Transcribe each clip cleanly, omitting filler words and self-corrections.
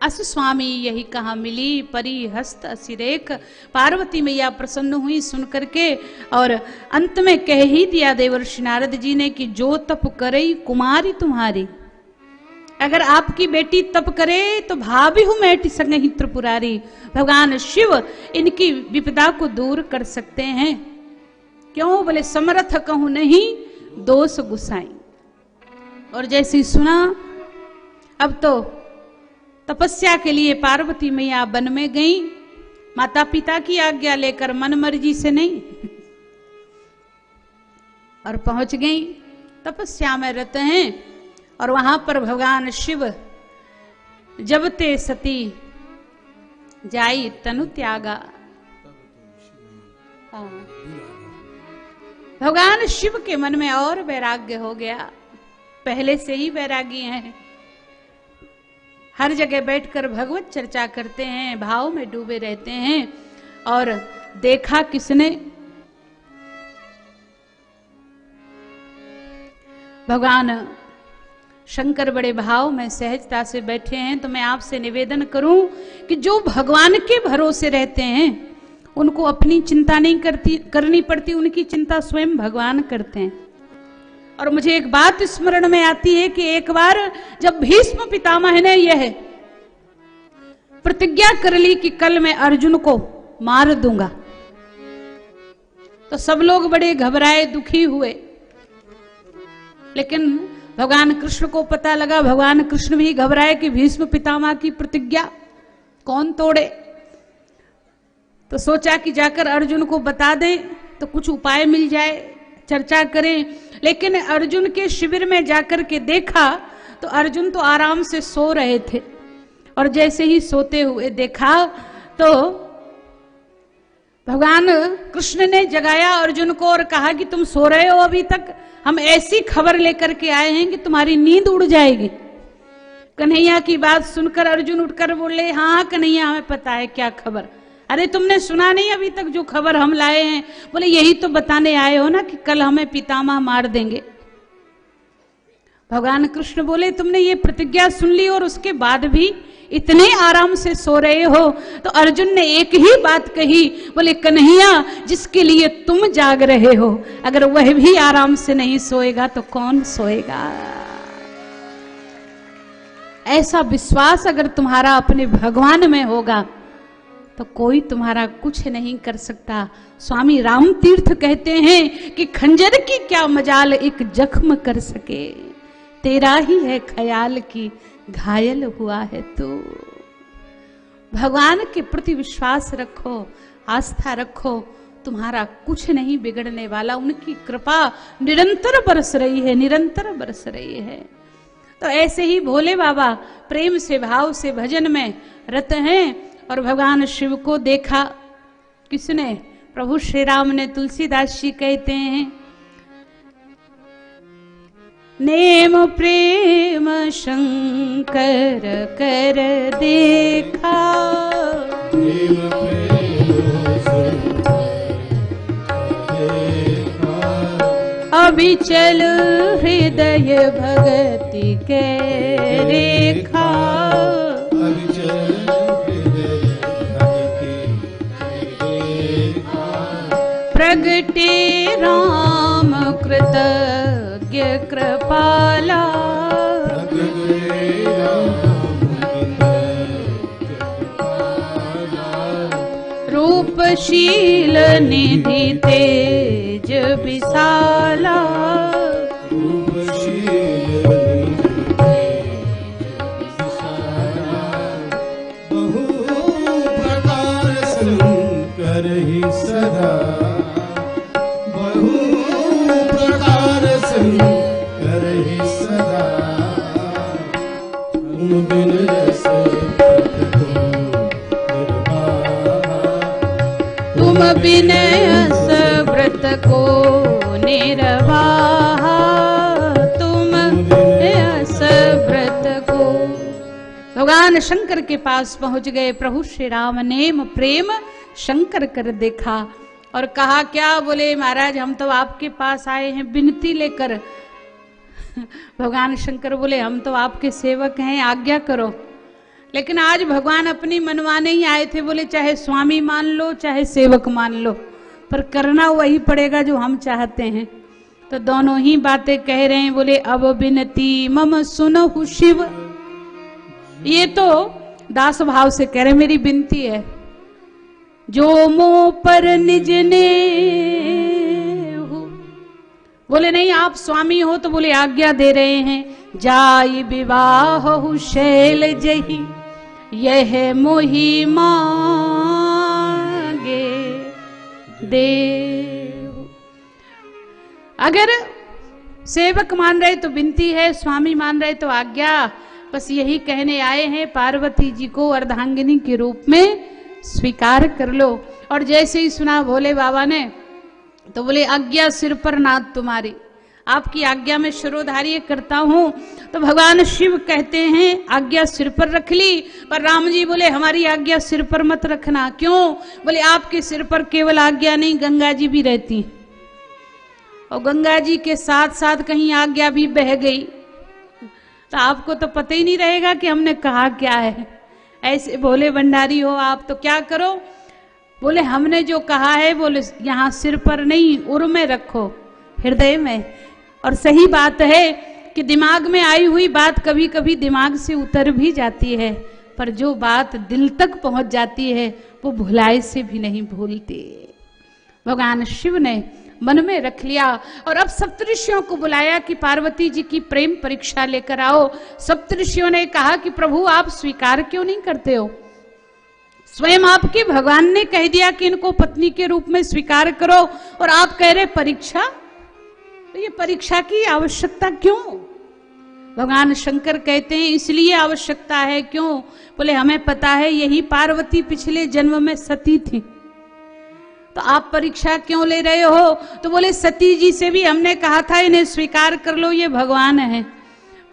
अस स्वामी यही कहाँ मिली परी हस्त असिरेख। पार्वती मैया प्रसन्न हुई सुन करके और अंत में कह ही दिया देवर्षि नारद जी ने कि जो तप करे कुमारी तुम्हारी, अगर आपकी बेटी तप करे तो भाभी हूं मैं संग ही त्रिपुरारी। भगवान शिव इनकी विपदा को दूर कर सकते हैं। क्यों बोले समर्थ कहूं नहीं दोष गुसाई। और जैसे सुना अब तो तपस्या के लिए पार्वती मैया वन में गई, माता पिता की आज्ञा लेकर, मन मर्जी से नहीं, और पहुंच गई तपस्या में रहते हैं। और वहां पर भगवान शिव जब ते सती जाई तनु त्यागा। भगवान शिव के मन में और वैराग्य हो गया, पहले से ही वैरागी हैं। हर जगह बैठकर भगवत चर्चा करते हैं, भाव में डूबे रहते हैं। और देखा किसने? भगवान शंकर बड़े भाव में सहजता से बैठे हैं। तो मैं आपसे निवेदन करूं कि जो भगवान के भरोसे रहते हैं उनको अपनी चिंता नहीं करनी पड़ती, उनकी चिंता स्वयं भगवान करते हैं। और मुझे एक बात स्मरण में आती है कि एक बार जब भीष्म पितामह ने यह प्रतिज्ञा कर ली कि कल मैं अर्जुन को मार दूंगा, तो सब लोग बड़े घबराए, दुखी हुए। लेकिन भगवान कृष्ण को पता लगा, भगवान कृष्ण भी घबराए कि भीष्म पितामह की प्रतिज्ञा कौन तोड़े। तो सोचा कि जाकर अर्जुन को बता दें तो कुछ उपाय मिल जाए, चर्चा करें। लेकिन अर्जुन के शिविर में जाकर के देखा तो अर्जुन तो आराम से सो रहे थे। और जैसे ही सोते हुए देखा तो भगवान कृष्ण ने जगाया अर्जुन को और कहा कि तुम सो रहे हो अभी तक, हम ऐसी खबर लेकर के आए हैं कि तुम्हारी नींद उड़ जाएगी। कन्हैया की बात सुनकर अर्जुन उठकर बोले, हाँ कन्हैया हमें पता है क्या खबर। अरे तुमने सुना नहीं अभी तक जो खबर हम लाए हैं? बोले यही तो बताने आए हो ना कि कल हमें पितामह मार देंगे। भगवान कृष्ण बोले तुमने ये प्रतिज्ञा सुन ली और उसके बाद भी इतने आराम से सो रहे हो? तो अर्जुन ने एक ही बात कही, बोले कन्हैया जिसके लिए तुम जाग रहे हो अगर वह भी आराम से नहीं सोएगा तो कौन सोएगा। ऐसा विश्वास अगर तुम्हारा अपने भगवान में होगा तो कोई तुम्हारा कुछ नहीं कर सकता। स्वामी राम तीर्थ कहते हैं कि खंजर की क्या मजाल एक जख्म कर सके, तेरा ही है ख्याल की घायल हुआ है तू। भगवान के प्रति विश्वास रखो, आस्था रखो, तुम्हारा कुछ नहीं बिगड़ने वाला। उनकी कृपा निरंतर बरस रही है, निरंतर बरस रही है। तो ऐसे ही भोले बाबा प्रेम से भाव से भजन में रत हैं। और भगवान शिव को देखा किसने? प्रभु श्री राम ने। तुलसीदास जी कहते हैं नेम प्रेम शंकर कर देखा, नेम अभिचल हृदय भगति के रेखा, प्रगटे राम कृतज्ञ कृपाला, रूपशील निधि तेज विशाला, बहु प्रकार शंकर ही सदा, तुम बिन अस व्रत को निर्वाहा, तुम अस व्रत को। भगवान शंकर के पास पहुंच गए प्रभु श्री राम। नेम प्रेम शंकर कर देखा और कहा क्या? बोले महाराज हम तो आपके पास आए हैं विनती लेकर। भगवान शंकर बोले हम तो आपके सेवक हैं, आज्ञा करो। लेकिन आज भगवान अपनी मनवाने ही आए थे, बोले चाहे स्वामी मान लो चाहे सेवक मान लो, पर करना वही पड़ेगा जो हम चाहते हैं। तो दोनों ही बातें कह रहे हैं। बोले अब बिनती मम सुनहु शिव, ये तो दास भाव से कह रहे मेरी बिनती है, जो मोह पर निज ने हो। बोले नहीं आप स्वामी हो, तो बोले आज्ञा दे रहे हैं, जाई विवाह शैल जही यह मोहि मांगे देव। अगर सेवक मान रहे तो विनती है, स्वामी मान रहे तो आज्ञा। बस यही कहने आए हैं, पार्वती जी को अर्धांगिनी के रूप में स्वीकार कर लो। और जैसे ही सुना भोले बाबा ने, तो बोले आज्ञा सिर पर नाथ तुम्हारी, आपकी आज्ञा में शिरोधार्य करता हूं। तो भगवान शिव कहते हैं आज्ञा सिर पर रख ली, पर राम जी बोले हमारी आज्ञा सिर पर मत रखना। क्यों? बोले आपके सिर पर केवल आज्ञा नहीं, गंगा जी भी रहती, और गंगा जी के साथ साथ कहीं आज्ञा भी बह गई तो आपको तो पता ही नहीं रहेगा कि हमने कहा क्या है। ऐसे भोले भंडारी हो आप, तो क्या करो? बोले हमने जो कहा है, बोले यहाँ सिर पर नहीं, उर में रखो, हृदय में। और सही बात है कि दिमाग में आई हुई बात कभी कभी दिमाग से उतर भी जाती है, पर जो बात दिल तक पहुंच जाती है वो भुलाए से भी नहीं भूलती। भगवान शिव ने मन में रख लिया और अब सप्तऋषियों को बुलाया कि पार्वती जी की प्रेम परीक्षा लेकर आओ। सप्तऋषियों ने कहा कि प्रभु आप स्वीकार क्यों नहीं करते हो? स्वयं आपके भगवान ने कह दिया कि इनको पत्नी के रूप में स्वीकार करो, और आप कह रहे परीक्षा? तो ये परीक्षा की आवश्यकता क्यों? भगवान शंकर कहते हैं इसलिए आवश्यकता है। क्यों? बोले हमें पता है यही पार्वती पिछले जन्म में सती थी, तो आप परीक्षा क्यों ले रहे हो? तो बोले सती जी से भी हमने कहा था इन्हें स्वीकार कर लो, ये भगवान है,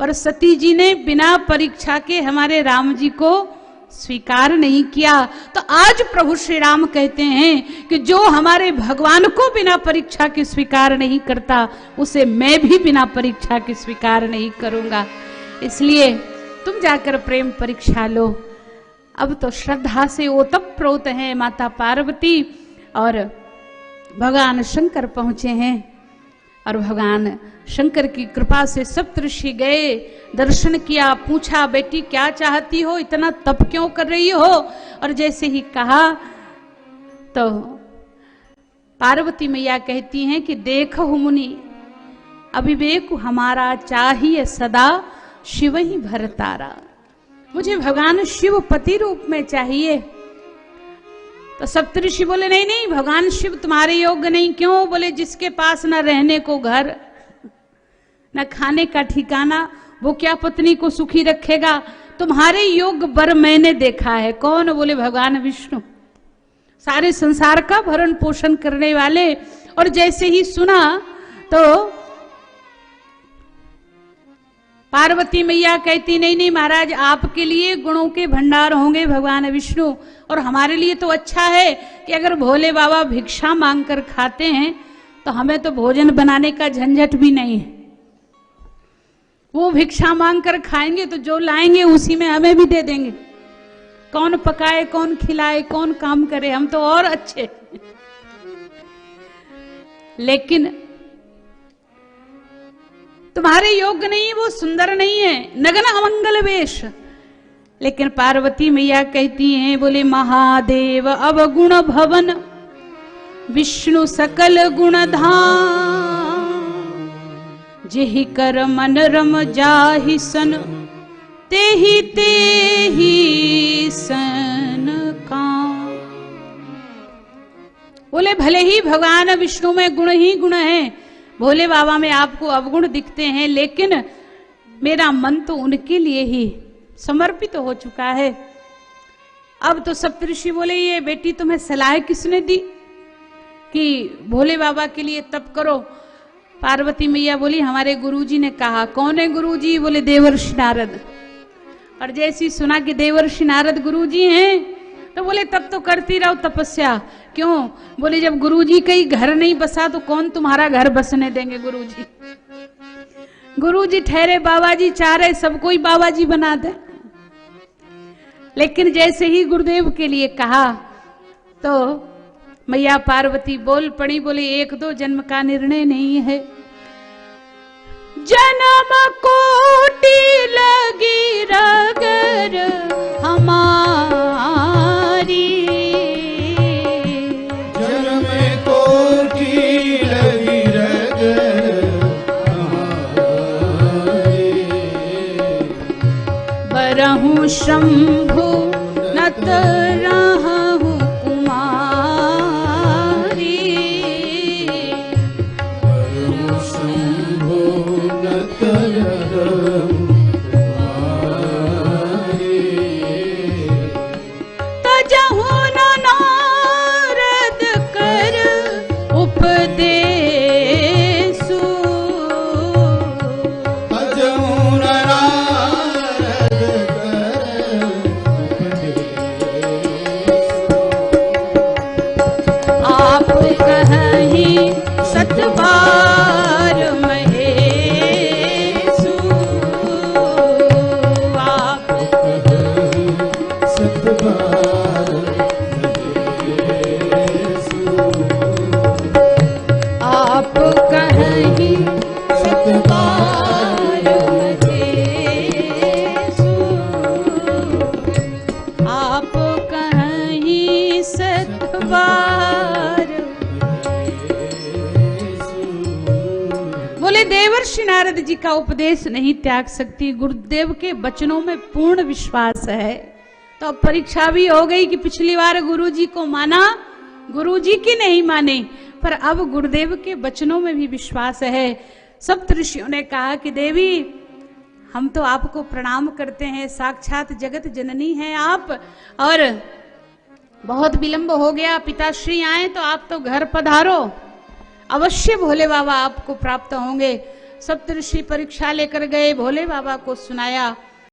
पर सती जी ने बिना परीक्षा के हमारे राम जी को स्वीकार नहीं किया। तो आज प्रभु श्री राम कहते हैं कि जो हमारे भगवान को बिना परीक्षा के स्वीकार नहीं करता, उसे मैं भी बिना परीक्षा के स्वीकार नहीं करूंगा। इसलिए तुम जाकर प्रेम परीक्षा लो। अब तो श्रद्धा से ओतप्रोत है माता पार्वती, और भगवान शंकर पहुंचे हैं। और भगवान शंकर की कृपा से सप्तऋषि गए, दर्शन किया, पूछा बेटी क्या चाहती हो, इतना तप क्यों कर रही हो? और जैसे ही कहा तो पार्वती मैया कहती हैं कि देखो मुनि अविवेक हमारा चाहिए सदा शिव ही भरतारा। मुझे भगवान शिव पति रूप में चाहिए। तो सप्तऋषि बोले नहीं नहीं भगवान शिव तुम्हारे योग्य नहीं। क्यों? बोले जिसके पास न रहने को घर न खाने का ठिकाना, वो क्या पत्नी को सुखी रखेगा? तुम्हारे योग्य वर मैंने देखा है। कौन? बोले भगवान विष्णु, सारे संसार का भरण पोषण करने वाले। और जैसे ही सुना तो पार्वती मैया कहती नहीं नहीं महाराज आपके लिए गुणों के भंडार होंगे भगवान विष्णु, और हमारे लिए तो अच्छा है कि अगर भोले बाबा भिक्षा मांगकर खाते हैं तो हमें तो भोजन बनाने का झंझट भी नहीं है। वो भिक्षा मांगकर खाएंगे तो जो लाएंगे उसी में हमें भी दे देंगे। कौन पकाए, कौन खिलाए, कौन काम करे, हम तो और अच्छे। लेकिन तुम्हारे योग्य नहीं, वो सुंदर नहीं है, नगन अमंगल वेश। लेकिन पार्वती मैया कहती हैं बोले महादेव अवगुण भवन विष्णु सकल गुणधाम, जेहि कर मन रम जाहि सन तेहि तेहि सन काम। बोले भले ही भगवान विष्णु में गुण ही गुण है, भोले बाबा में आपको अवगुण दिखते हैं, लेकिन मेरा मन तो उनके लिए ही समर्पित हो चुका है। अब तो सप्तऋषि बोले ये बेटी तुम्हें सलाह किसने दी कि भोले बाबा के लिए तप करो? पार्वती मैया बोली हमारे गुरुजी ने कहा। कौन है गुरुजी? बोले देवर्षि नारद। और जैसी सुना कि देवर्षि नारद गुरुजी हैं तो बोले तब तो करती रहो तपस्या। क्यों? बोले जब गुरुजी कहीं घर नहीं बसा तो कौन तुम्हारा घर बसने देंगे? गुरुजी गुरुजी ठहरे, बाबा जी चाह रहे सबको ही बाबा जी बना दे। लेकिन जैसे ही गुरुदेव के लिए कहा तो मैया पार्वती बोल पड़ी, बोली 1-2 जन्म का निर्णय नहीं है, जन्म कोटि लगी रगर हमारी, जन्म कोटि लगी रगर हमारी, बरहु शंभु नत रहु कुमारी, परम शंभो नत रहु कुमारी, तजहु न नारद कर उपदेसु, अजहु नारद कर उपदेसु, आप कहीं सतबार महेशु, आप सतबार महेशु, आप कहीं सतबार महेशु, आप कहीं सतबार। बोले देवर्षि नारद जी का उपदेश नहीं त्याग सकती, गुरुदेव के वचनों में पूर्ण विश्वास है। तो अब परीक्षा भी हो गई कि पिछली बार गुरुजी को माना, गुरुजी की नहीं माने, पर अब गुरुदेव के वचनों में भी विश्वास है। सप्त ऋषियों ने कहा कि देवी हम तो आपको प्रणाम करते हैं, साक्षात जगत जननी हैं आप, और बहुत विलंब हो गया, पिताश्री आए तो आप तो घर पधारो, अवश्य भोले बाबा आपको प्राप्त होंगे। सप्तऋषि परीक्षा लेकर गए, भोले बाबा को सुनाया।